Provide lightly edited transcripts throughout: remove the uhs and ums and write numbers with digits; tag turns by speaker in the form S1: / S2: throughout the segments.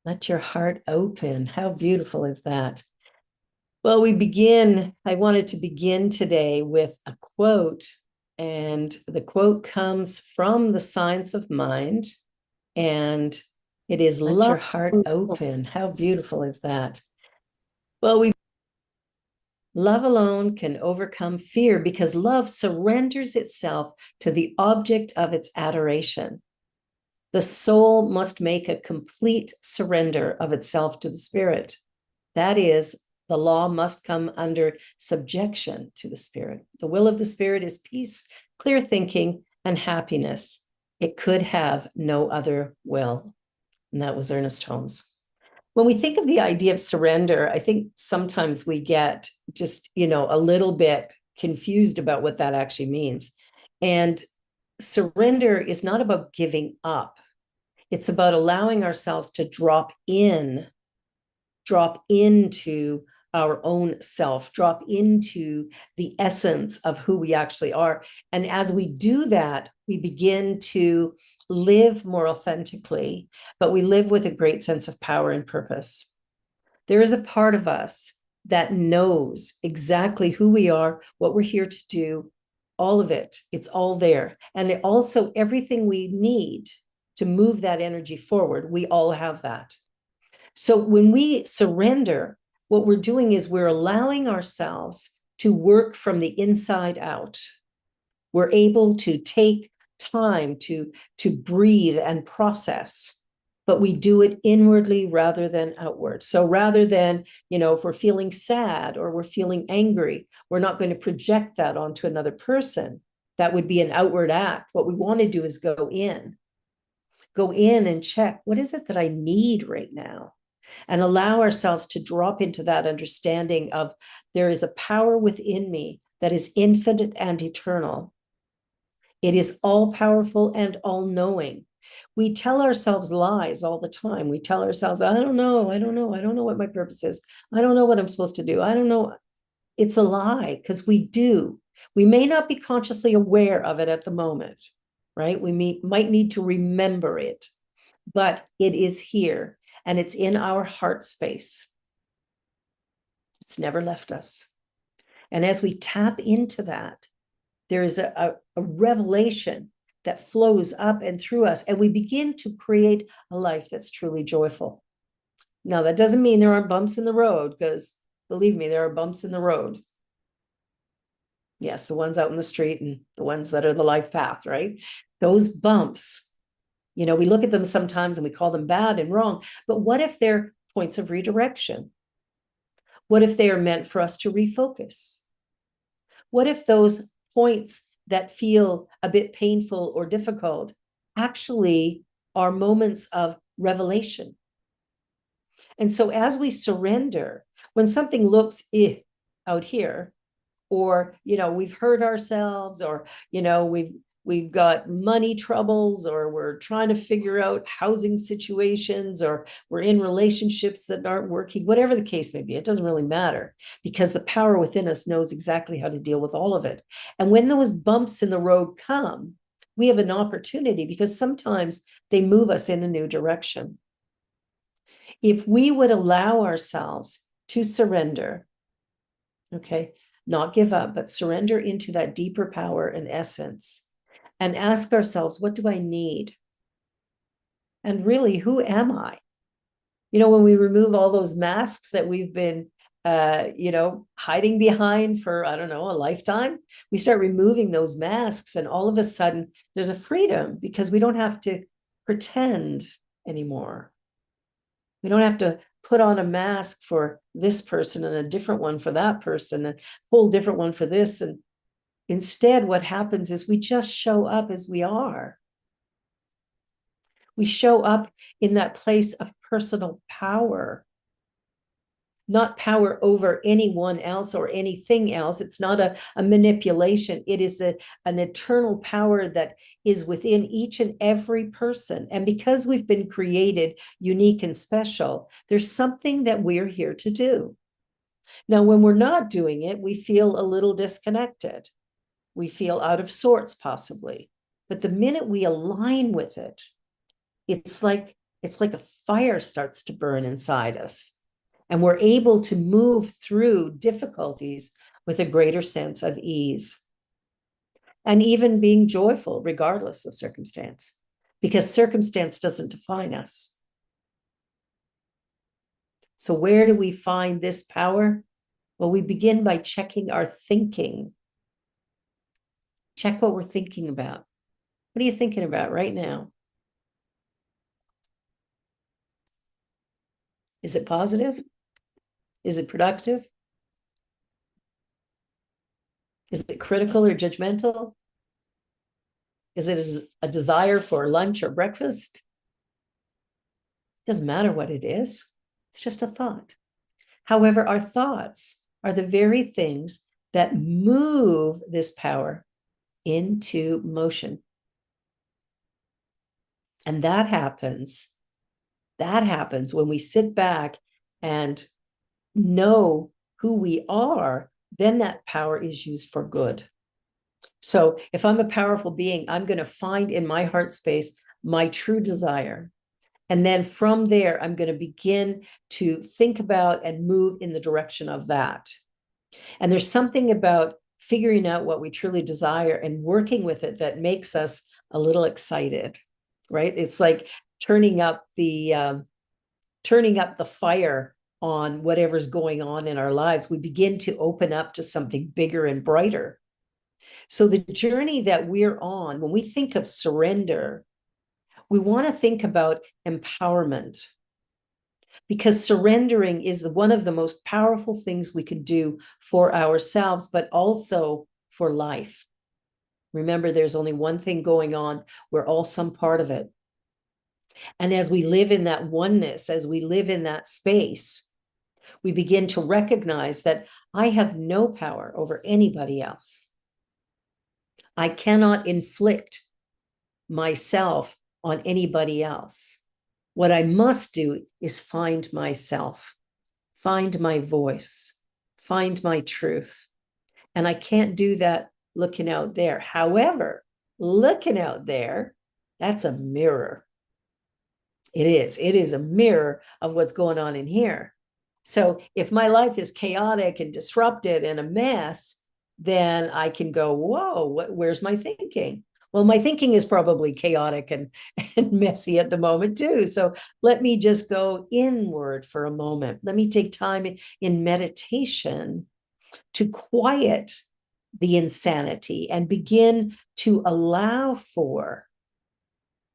S1: Let your heart open. How beautiful is that? Well, I wanted to begin today with a quote, and the quote comes from the Science of Mind, and it is let your heart open. How beautiful is that? Well, love alone can overcome fear because love surrenders itself to the object of its adoration. The soul must make a complete surrender of itself to the spirit. That is, the law must come under subjection to the spirit. The will of the spirit is peace, clear thinking, and happiness. It could have no other will. And that was Ernest Holmes. When we think of the idea of surrender, I think sometimes we get just, a little bit confused about what that actually means. And surrender is not about giving up. It's about allowing ourselves to drop into our own self, drop into the essence of who we actually are. And as we do that, we begin to live more authentically, but we live with a great sense of power and purpose. There is a part of us that knows exactly who we are, what we're here to do, all of it. It's all there. And also everything we need to move that energy forward, we all have that. So when we surrender, what we're doing is we're allowing ourselves to work from the inside out. We're able to take time to breathe and process, but we do it inwardly rather than outward. So rather than, if we're feeling sad or we're feeling angry, we're not going to project that onto another person. That would be an outward act. What we want to do is go in and check, what is it that I need right now? And allow ourselves to drop into that understanding of there is a power within me that is infinite and eternal. It is all powerful and all knowing. We tell ourselves lies all the time. We tell ourselves, I don't know what my purpose is. I don't know what I'm supposed to do. I don't know. It's a lie because we do. We may not be consciously aware of it at the moment, right? We might need to remember it, but it is here and it's in our heart space. It's never left us. And as we tap into that, there is a revelation that flows up and through us, and we begin to create a life that's truly joyful. Now, that doesn't mean there aren't bumps in the road, because believe me, there are bumps in the road. Yes, the ones out in the street and the ones that are the life path, right? Those bumps, we look at them sometimes and we call them bad and wrong, but what if they're points of redirection? What if they are meant for us to refocus? What if those points that feel a bit painful or difficult actually are moments of revelation? And so as we surrender, when something looks out here, or we've hurt ourselves, or we've got money troubles, or we're trying to figure out housing situations, or we're in relationships that aren't working, whatever the case may be, it doesn't really matter, because the power within us knows exactly how to deal with all of it. And when those bumps in the road come, we have an opportunity, because sometimes they move us in a new direction. If we would allow ourselves to surrender, okay, not give up, but surrender into that deeper power and essence, and ask ourselves, what do I need? And really, who am I? When we remove all those masks that we've been, hiding behind for, I don't know, a lifetime, we start removing those masks, and all of a sudden there's a freedom, because we don't have to pretend anymore. We don't have to put on a mask for this person and a different one for that person and a whole different one for this. And instead, what happens is we just show up as we are. We show up in that place of personal power, not power over anyone else or anything else. It's not a manipulation. It is an eternal power that is within each and every person. And because we've been created unique and special, there's something that we're here to do. Now, when we're not doing it, we feel a little disconnected. We feel out of sorts, possibly. But the minute we align with it, it's like it's like a fire starts to burn inside us. And we're able to move through difficulties with a greater sense of ease. And even being joyful, regardless of circumstance, because circumstance doesn't define us. So, where do we find this power? Well, we begin by checking our thinking. Check what we're thinking about. What are you thinking about right now? Is it positive? Is it productive? Is it critical or judgmental? Is it a desire for lunch or breakfast? Doesn't matter what it is. It's just a thought. However, our thoughts are the very things that move this power into motion. And that happens when we sit back and know who we are, then that power is used for good. So if I'm a powerful being, I'm going to find in my heart space my true desire. And then from there, I'm going to begin to think about and move in the direction of that. And there's something about figuring out what we truly desire and working with it that makes us a little excited, right? It's like turning up the fire on whatever's going on in our lives. We begin to open up to something bigger and brighter. So the journey that we're on, when we think of surrender, we want to think about empowerment, because surrendering is one of the most powerful things we can do for ourselves, but also for life. Remember, there's only one thing going on. We're all some part of it. And as we live in that oneness, as we live in that space, we begin to recognize that I have no power over anybody else. I cannot inflict myself on anybody else. What I must do is find myself, find my voice, find my truth. And I can't do that looking out there. However, looking out there, that's a mirror. It is a mirror of what's going on in here. So if my life is chaotic and disrupted and a mess, then I can go, whoa, where's my thinking? Well, my thinking is probably chaotic and messy at the moment too. So let me just go inward for a moment. Let me take time in meditation to quiet the insanity and begin to allow for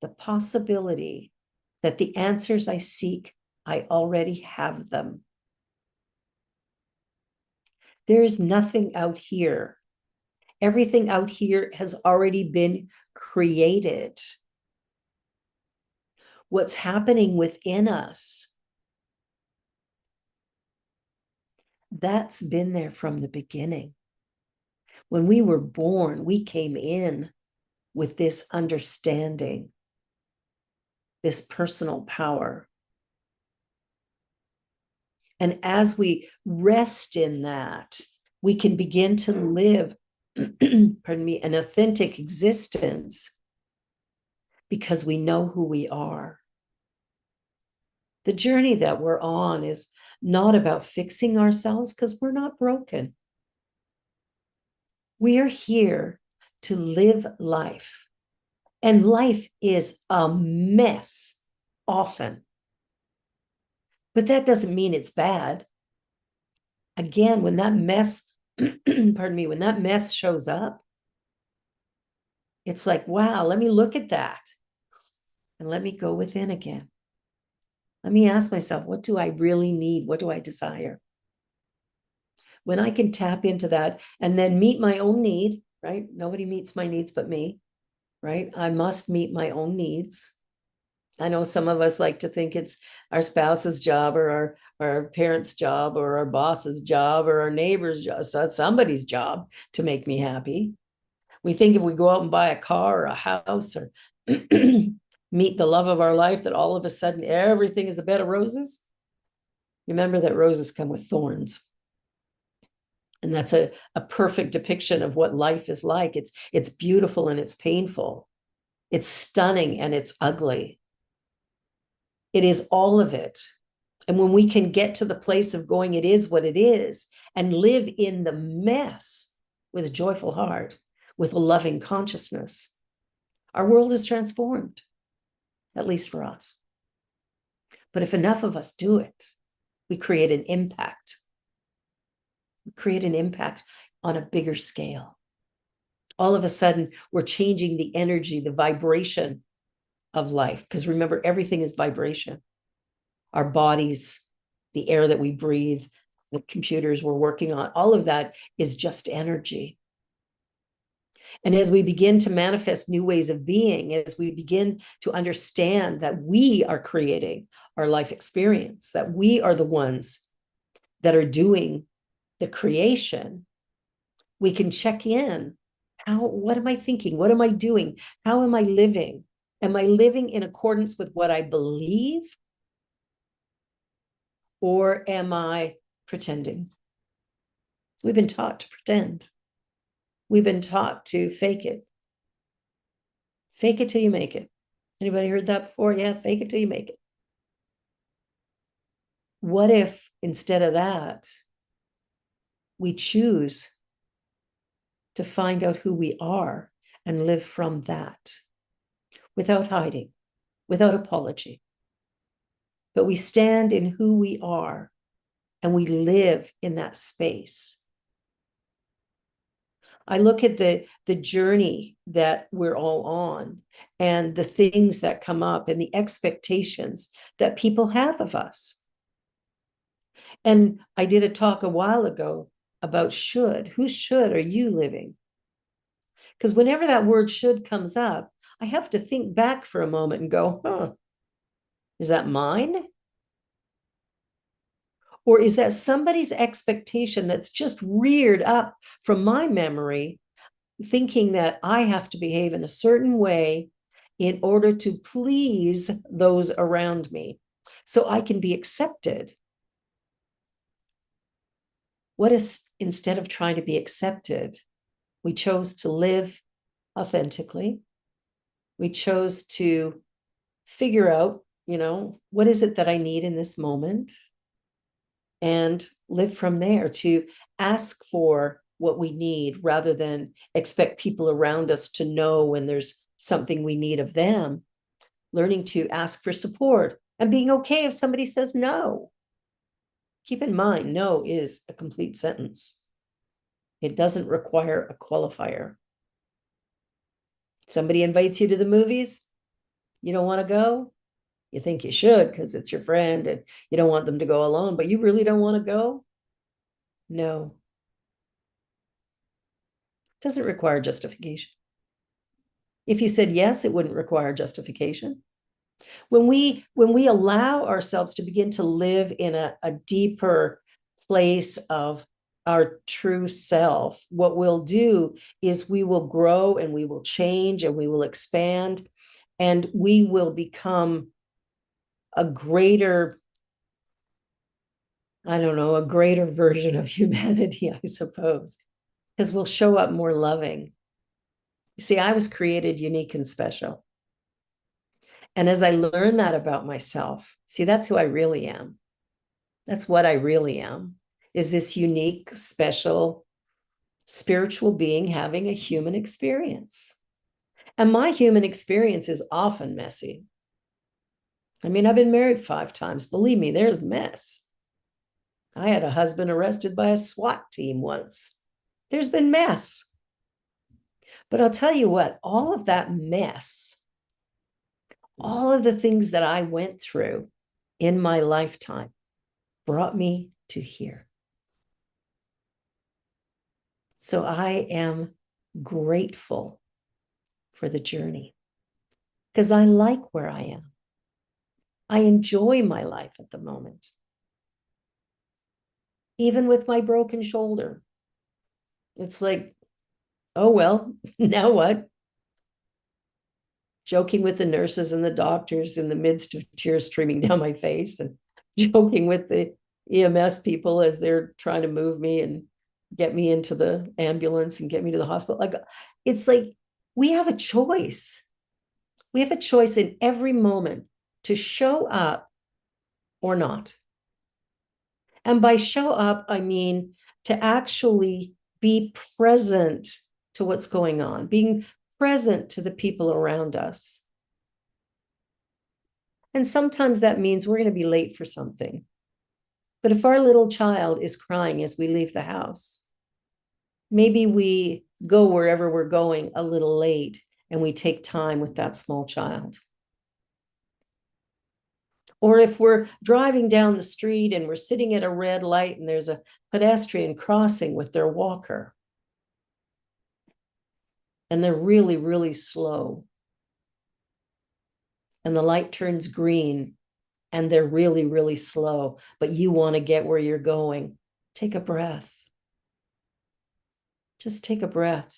S1: the possibility that the answers I seek, I already have them. There is nothing out here. Everything out here has already been created. What's happening within us, that's been there from the beginning. When we were born, we came in with this understanding, this personal power. And as we rest in that, we can begin to live, pardon me, an authentic existence because we know who we are. The journey that we're on is not about fixing ourselves because we're not broken. We are here to live life. And life is a mess often. But that doesn't mean it's bad. Again, when that mess, pardon me, when that mess shows up, it's like, wow, let me look at that and let me go within again. Let me ask myself, what do I really need? What do I desire? When I can tap into that and then meet my own need, right? Nobody meets my needs but me, right? I must meet my own needs. I know some of us like to think it's our spouse's job or our parents' job or our boss's job or our neighbor's job. So it's somebody's job to make me happy. We think if we go out and buy a car or a house or meet the love of our life, that all of a sudden everything is a bed of roses. Remember that roses come with thorns. And that's a perfect depiction of what life is like. It's beautiful and it's painful. It's stunning and it's ugly. It is all of it. And when we can get to the place of going, it is what it is, and live in the mess with a joyful heart, with a loving consciousness, our world is transformed, at least for us. But if enough of us do it, we create an impact. We create an impact on a bigger scale. All of a sudden, we're changing the energy, the vibration of life. Because remember, everything is vibration. Our bodies, the air that we breathe, the computers we're working on, all of that is just energy. And as we begin to manifest new ways of being, as we begin to understand that we are creating our life experience, that we are the ones that are doing the creation, we can check in. What am I thinking? What am I doing? How am I living? Am I living in accordance with what I believe? Or am I pretending? We've been taught to pretend. We've been taught to fake it. Fake it till you make it. Anybody heard that before? Yeah, fake it till you make it. What if instead of that, we choose to find out who we are and live from that without hiding, without apology? But we stand in who we are and we live in that space. I look at the journey that we're all on and the things that come up and the expectations that people have of us. And I did a talk a while ago about should. Whose should are you living? Because whenever that word should comes up, I have to think back for a moment and go, is that mine? Or is that somebody's expectation that's just reared up from my memory, thinking that I have to behave in a certain way in order to please those around me so I can be accepted? What if instead of trying to be accepted, we chose to live authentically? We chose to figure out, what is it that I need in this moment? And live from there, to ask for what we need rather than expect people around us to know when there's something we need of them. Learning to ask for support and being okay if somebody says no. Keep in mind, no is a complete sentence. It doesn't require a qualifier. Somebody invites you to the movies, you don't want to go. You think you should because it's your friend and you don't want them to go alone, but you really don't want to go? No. It doesn't require justification. If you said yes, it wouldn't require justification. When we allow ourselves to begin to live in a deeper place of our true self, what we'll do is we will grow and we will change and we will expand and we will become a greater, a greater version of humanity, I suppose, because we'll show up more loving. You see, I was created unique and special. And as I learn that about myself, see, that's who I really am. That's what I really am, is this unique, special, spiritual being having a human experience. And my human experience is often messy. I mean, I've been married 5 times. Believe me, there's mess. I had a husband arrested by a SWAT team once. There's been mess. But I'll tell you what, all of that mess, all of the things that I went through in my lifetime brought me to here. So I am grateful for the journey because I like where I am. I enjoy my life at the moment. Even with my broken shoulder, it's like, oh, well, now what? Joking with the nurses and the doctors in the midst of tears streaming down my face, and joking with the EMS people as they're trying to move me and get me into the ambulance and get me to the hospital. Like, it's like we have a choice. We have a choice in every moment to show up or not. And by show up, I mean to actually be present to what's going on, being present to the people around us. And sometimes that means we're going to be late for something. But if our little child is crying as we leave the house, maybe we go wherever we're going a little late and we take time with that small child. Or if we're driving down the street and we're sitting at a red light and there's a pedestrian crossing with their walker, and they're really, really slow, and the light turns green and they're really, really slow, but you want to get where you're going, take a breath. Just take a breath.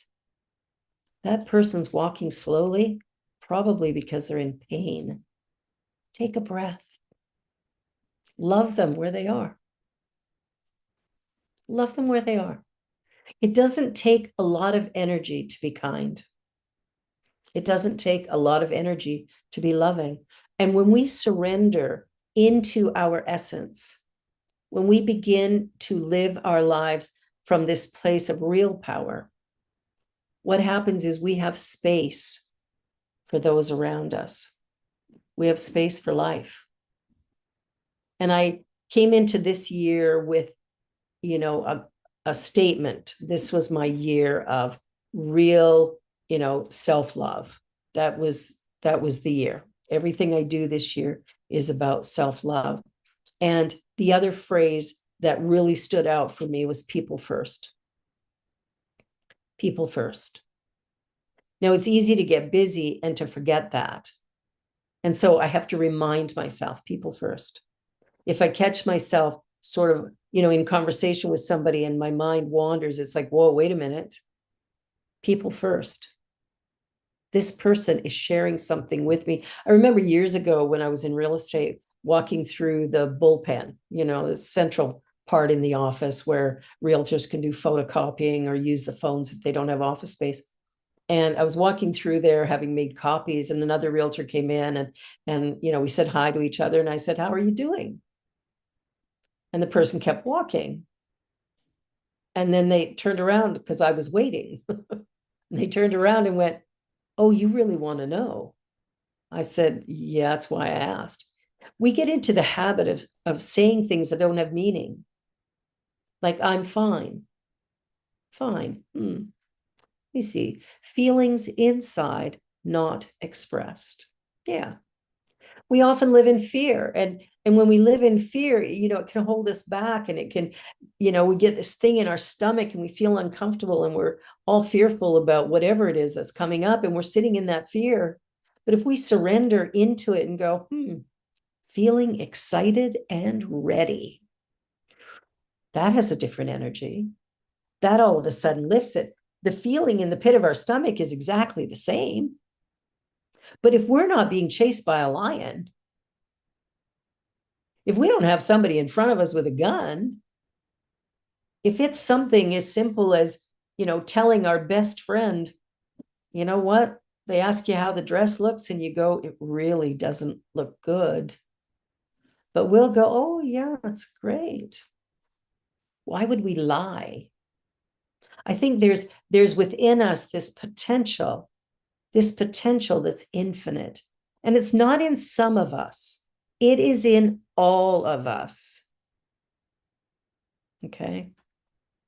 S1: That person's walking slowly, probably because they're in pain. Take a breath. Love them where they are. Love them where they are. It doesn't take a lot of energy to be kind. It doesn't take a lot of energy to be loving. And when we surrender into our essence, when we begin to live our lives from this place of real power, what happens is we have space for those around us. We have space for life. And I came into this year with, a statement. This was my year of real, self-love. That was the year. Everything I do this year is about self-love. And the other phrase that really stood out for me was people first. People first. Now, it's easy to get busy and to forget that. And so I have to remind myself, people first. If I catch myself sort of, in conversation with somebody and my mind wanders, it's like, whoa, wait a minute. People first. This person is sharing something with me. I remember years ago when I was in real estate, walking through the bullpen, the central part in the office where realtors can do photocopying or use the phones if they don't have office space. And I was walking through there having made copies, and another realtor came in and we said hi to each other. And I said, how are you doing? And the person kept walking. And then they turned around because I was waiting. They turned around and went, oh, you really want to know? I said, yeah, that's why I asked. We get into the habit of saying things that don't have meaning. Like, I'm fine. Fine. Let me see. Feelings inside, not expressed. Yeah. We often live in fear. And when we live in fear, it can hold us back, and it can, we get this thing in our stomach and we feel uncomfortable and we're all fearful about whatever it is that's coming up, and we're sitting in that fear. But if we surrender into it and go, feeling excited and ready, that has a different energy. That all of a sudden lifts it. The feeling in the pit of our stomach is exactly the same. But if we're not being chased by a lion, if we don't have somebody in front of us with a gun, if it's something as simple as, telling our best friend, you know what, they ask you how the dress looks and you go, it really doesn't look good. But we'll go, oh yeah, that's great. Why would we lie? I think there's within us this potential that's infinite. And it's not in some of us. It is in all of us. Okay?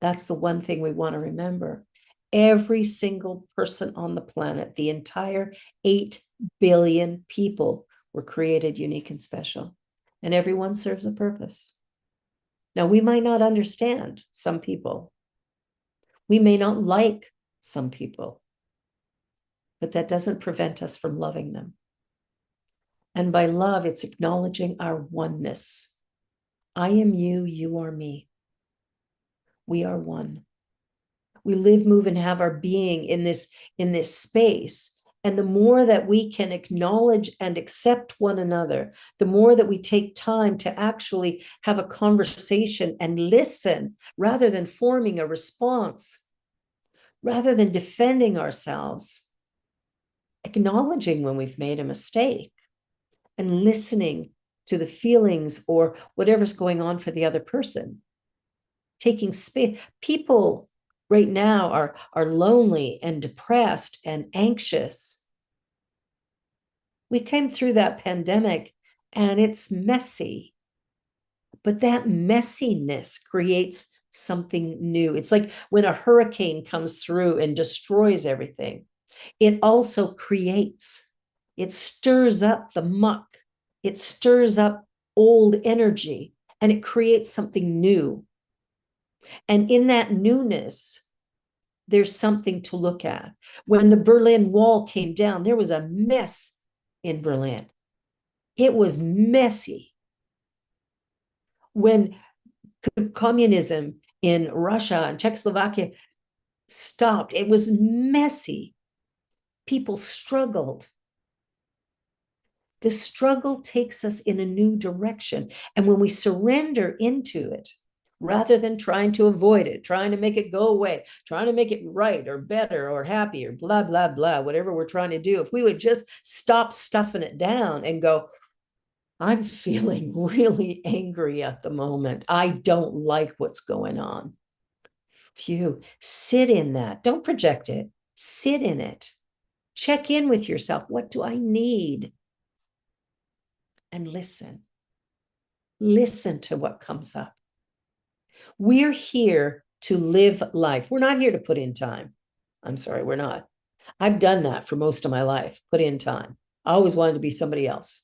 S1: That's the one thing we want to remember. Every single person on the planet, the entire 8 billion people, were created unique and special. And everyone serves a purpose. Now, we might not understand some people. We may not like some people. But that doesn't prevent us from loving them. And by love, it's acknowledging our oneness. I am you, you are me. We are one. We live, move, and have our being in this space. And the more that we can acknowledge and accept one another, the more that we take time to actually have a conversation and listen rather than forming a response, rather than defending ourselves, acknowledging when we've made a mistake, and listening to the feelings or whatever's going on for the other person. Taking space. People right now are lonely and depressed and anxious. We came through that pandemic and it's messy, but that messiness creates something new. It's like when a hurricane comes through and destroys everything, it also creates, it stirs up the muck, it stirs up old energy, and it creates something new. And in that newness, there's something to look at. When the Berlin Wall came down, there was a mess in Berlin. It was messy. When communism in Russia and Czechoslovakia stopped, it was messy. People struggled. The struggle takes us in a new direction. And when we surrender into it, rather than trying to avoid it, trying to make it go away, trying to make it right or better or happy or blah, blah, blah, whatever we're trying to do, if we would just stop stuffing it down and go, I'm feeling really angry at the moment. I don't like what's going on. Phew, sit in that. Don't project it. Sit in it. Check in with yourself. What do I need? And listen. Listen to what comes up. We're here to live life. We're not here to put in time. I'm sorry, we're not. I've done that for most of my life, put in time. I always wanted to be somebody else.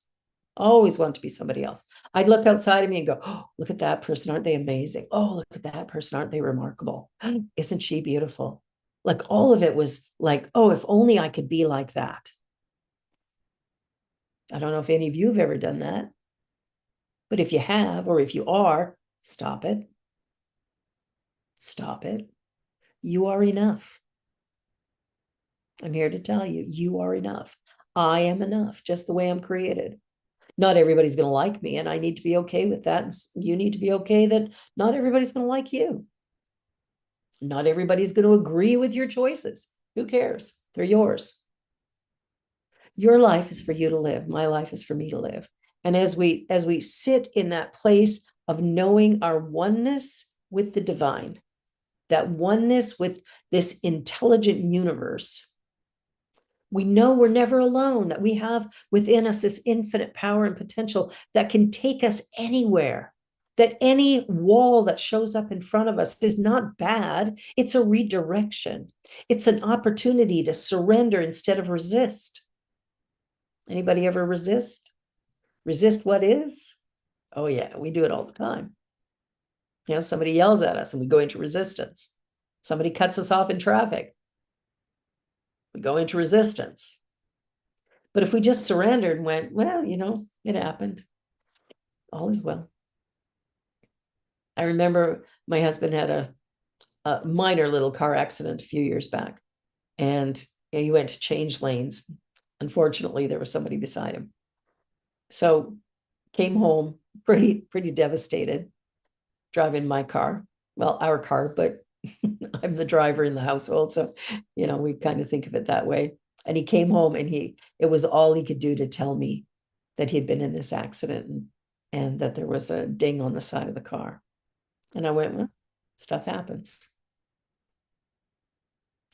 S1: Always wanted to be somebody else. I'd look outside of me and go, oh, look at that person. Aren't they amazing? Oh, look at that person. Aren't they remarkable? Isn't she beautiful? Like all of it was like, oh, if only I could be like that. I don't know if any of you have ever done that, but if you have, or if you are, stop it. Stop it. You are enough. I'm here to tell you, you are enough. I am enough, just the way I'm created. Not everybody's going to like me, and I need to be okay with that. And you need to be okay that not everybody's going to like you. Not everybody's going to agree with your choices. Who cares? They're yours. Your life is for you to live. My life is for me to live. And as we sit in that place of knowing our oneness with the divine, that oneness with this intelligent universe, we know we're never alone, that we have within us this infinite power and potential that can take us anywhere, that any wall that shows up in front of us is not bad. It's a redirection. It's an opportunity to surrender instead of resist. Anybody ever resist? Resist what is? Oh yeah, we do it all the time. You know, somebody yells at us and we go into resistance. Somebody cuts us off in traffic. We go into resistance. But if we just surrendered and went, well, you know, it happened. All is well. I remember my husband had a minor little car accident a few years back, and he went to change lanes. Unfortunately, there was somebody beside him. So came home pretty devastated, driving my car. Well, our car, but I'm the driver in the household. So, you know, we kind of think of it that way. And he came home and it was all he could do to tell me that he'd been in this accident and that there was a ding on the side of the car. And I went, well, stuff happens.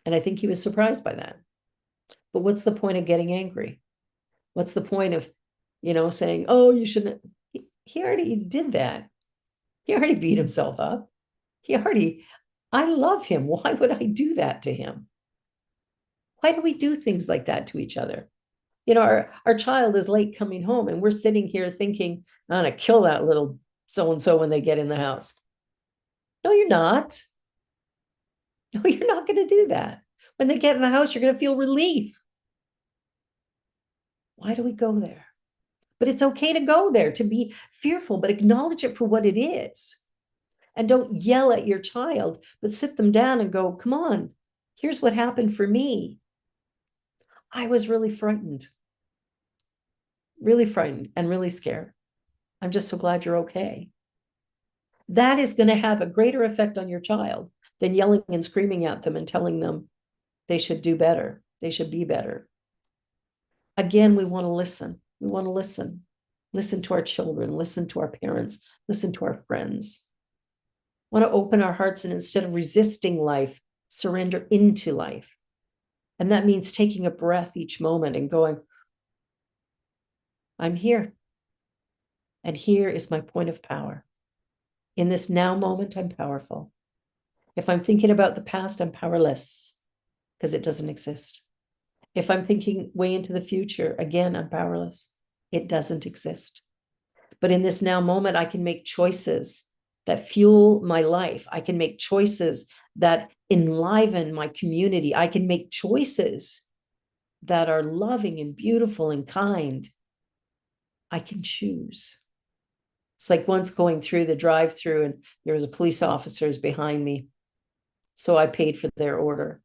S1: And I think he was surprised by that. But what's the point of getting angry? What's the point of, you know, saying, oh, you shouldn't? He already did that. He already beat himself up. I love him. Why would I do that to him? Why do we do things like that to each other? You know, our child is late coming home and we're sitting here thinking, I'm going to kill that little so-and-so when they get in the house. No, you're not. No, you're not going to do that. When they get in the house, you're going to feel relief. Why do we go there? But it's okay to go there, to be fearful, but acknowledge it for what it is. And don't yell at your child, but sit them down and go, come on, here's what happened for me. I was really frightened and really scared. I'm just so glad you're okay. That is going to have a greater effect on your child than yelling and screaming at them and telling them they should do better. They should be better. Again, we want to listen. We want to listen. Listen to our children, listen to our parents, listen to our friends. Want to open our hearts and instead of resisting life, surrender into life. And that means taking a breath each moment and going, I'm here. And here is my point of power. In this now moment, I'm powerful. If I'm thinking about the past, I'm powerless because it doesn't exist. If I'm thinking way into the future, again, I'm powerless. It doesn't exist. But in this now moment, I can make choices that fuel my life. I can make choices that enliven my community. I can make choices that are loving and beautiful and kind. I can choose. It's like once going through the drive-through and there was a police officers behind me. So I paid for their order.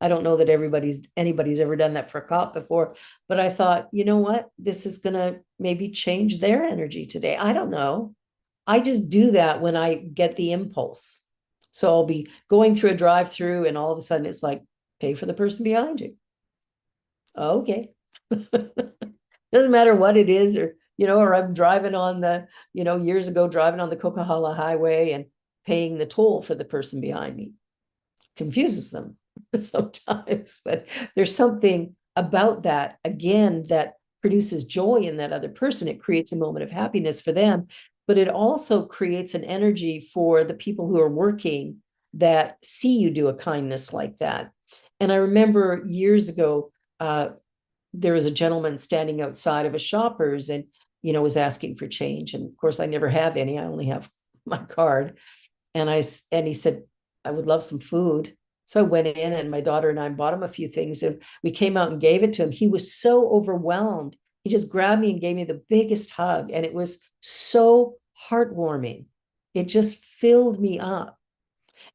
S1: I don't know that anybody's ever done that for a cop before, but I thought, you know what? This is going to maybe change their energy today. I don't know. I just do that when I get the impulse. So I'll be going through a drive-through and all of a sudden it's like, pay for the person behind you. Okay. Doesn't matter what it is, or I'm driving on years ago, driving on the Coquihalla Highway and paying the toll for the person behind me. Confuses them sometimes, but there's something about that, again, that produces joy in that other person. It creates a moment of happiness for them, but it also creates an energy for the people who are working that see you do a kindness like that. And I remember years ago, there was a gentleman standing outside of a Shoppers and, was asking for change. And of course, I never have any. I only have my card. And he said, I would love some food. So I went in and my daughter and I bought him a few things and we came out and gave it to him. He was so overwhelmed. He just grabbed me and gave me the biggest hug. And it was so heartwarming. It just filled me up.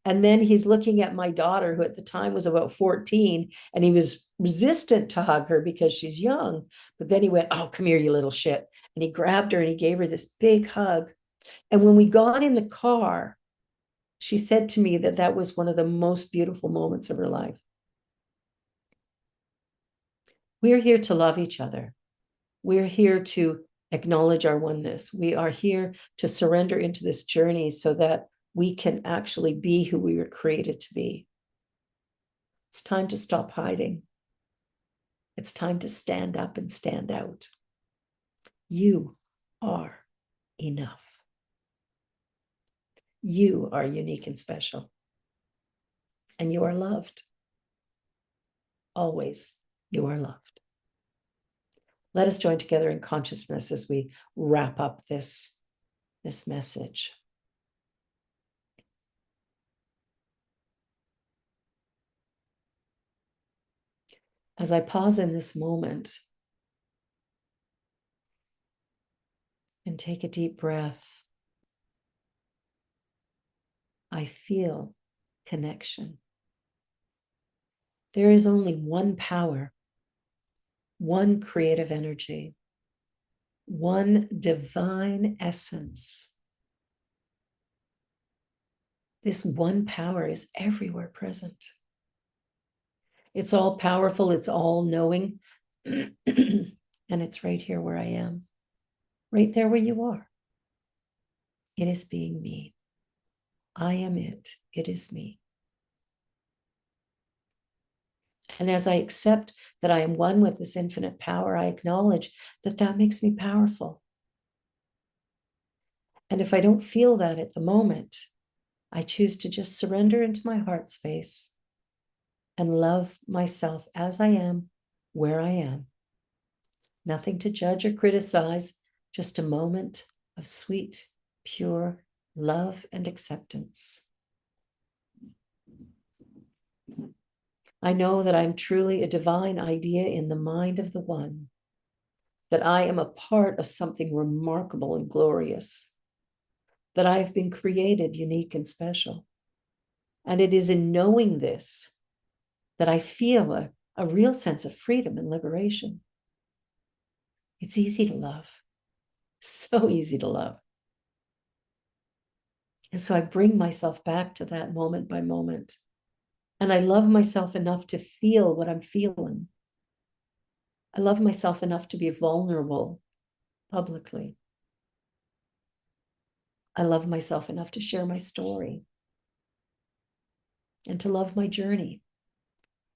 S1: And then he's looking at my daughter, who at the time was about 14, and he was resistant to hug her because she's young. But then he went, oh, come here, you little shit. And he grabbed her and he gave her this big hug. And when we got in the car, she said to me that that was one of the most beautiful moments of her life. We're here to love each other. We're here to acknowledge our oneness. We are here to surrender into this journey so that we can actually be who we were created to be. It's time to stop hiding. It's time to stand up and stand out. You are enough. You are unique and special. And you are loved. Always, you are loved. Let us join together in consciousness as we wrap up this message. As I pause in this moment and take a deep breath, I feel connection. There is only one power, one creative energy, one divine essence. This one power is everywhere present. It's all powerful, it's all knowing, and it's right here where I am, right there where you are. It is being me. I am it. It is me. And as I accept that I am one with this infinite power, I acknowledge that that makes me powerful. And if I don't feel that at the moment, I choose to just surrender into my heart space and love myself as I am, where I am. Nothing to judge or criticize, just a moment of sweet, pure love and acceptance. I know that I'm truly a divine idea in the mind of the One, that I am a part of something remarkable and glorious, that I have been created unique and special. And it is in knowing this that I feel a real sense of freedom and liberation. It's easy to love, so easy to love. And so I bring myself back to that moment by moment. And I love myself enough to feel what I'm feeling. I love myself enough to be vulnerable publicly. I love myself enough to share my story and to love my journey,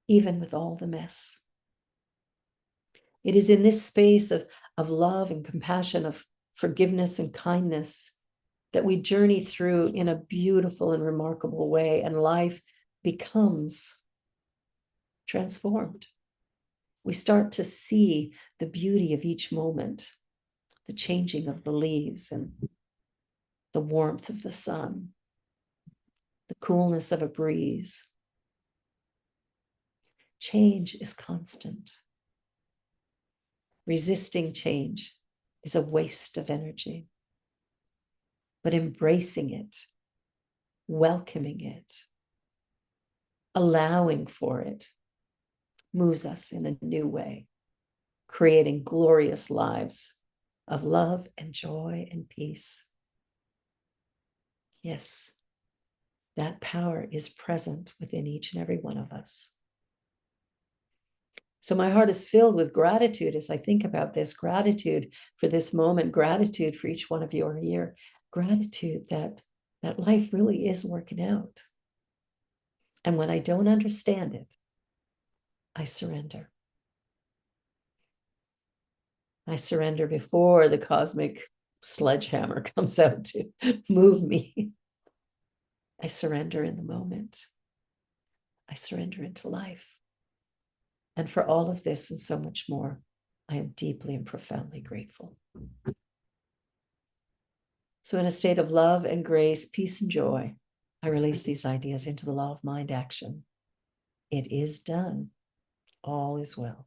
S1: even with all the mess. It is in this space of love and compassion, of forgiveness and kindness, that we journey through in a beautiful and remarkable way, and life becomes transformed. We start to see the beauty of each moment, the changing of the leaves and the warmth of the sun, the coolness of a breeze. Change is constant. Resisting change is a waste of energy. But embracing it, welcoming it, allowing for it, moves us in a new way, creating glorious lives of love and joy and peace. Yes, that power is present within each and every one of us. So my heart is filled with gratitude as I think about this, gratitude for this moment, gratitude for each one of you are here, gratitude that life really is working out. And when I don't understand it, I surrender. I surrender before the cosmic sledgehammer comes out to move me. I surrender in the moment. I surrender into life. And for all of this and so much more, I am deeply and profoundly grateful. So in a state of love and grace, peace and joy, I release these ideas into the law of mind action. It is done. All is well.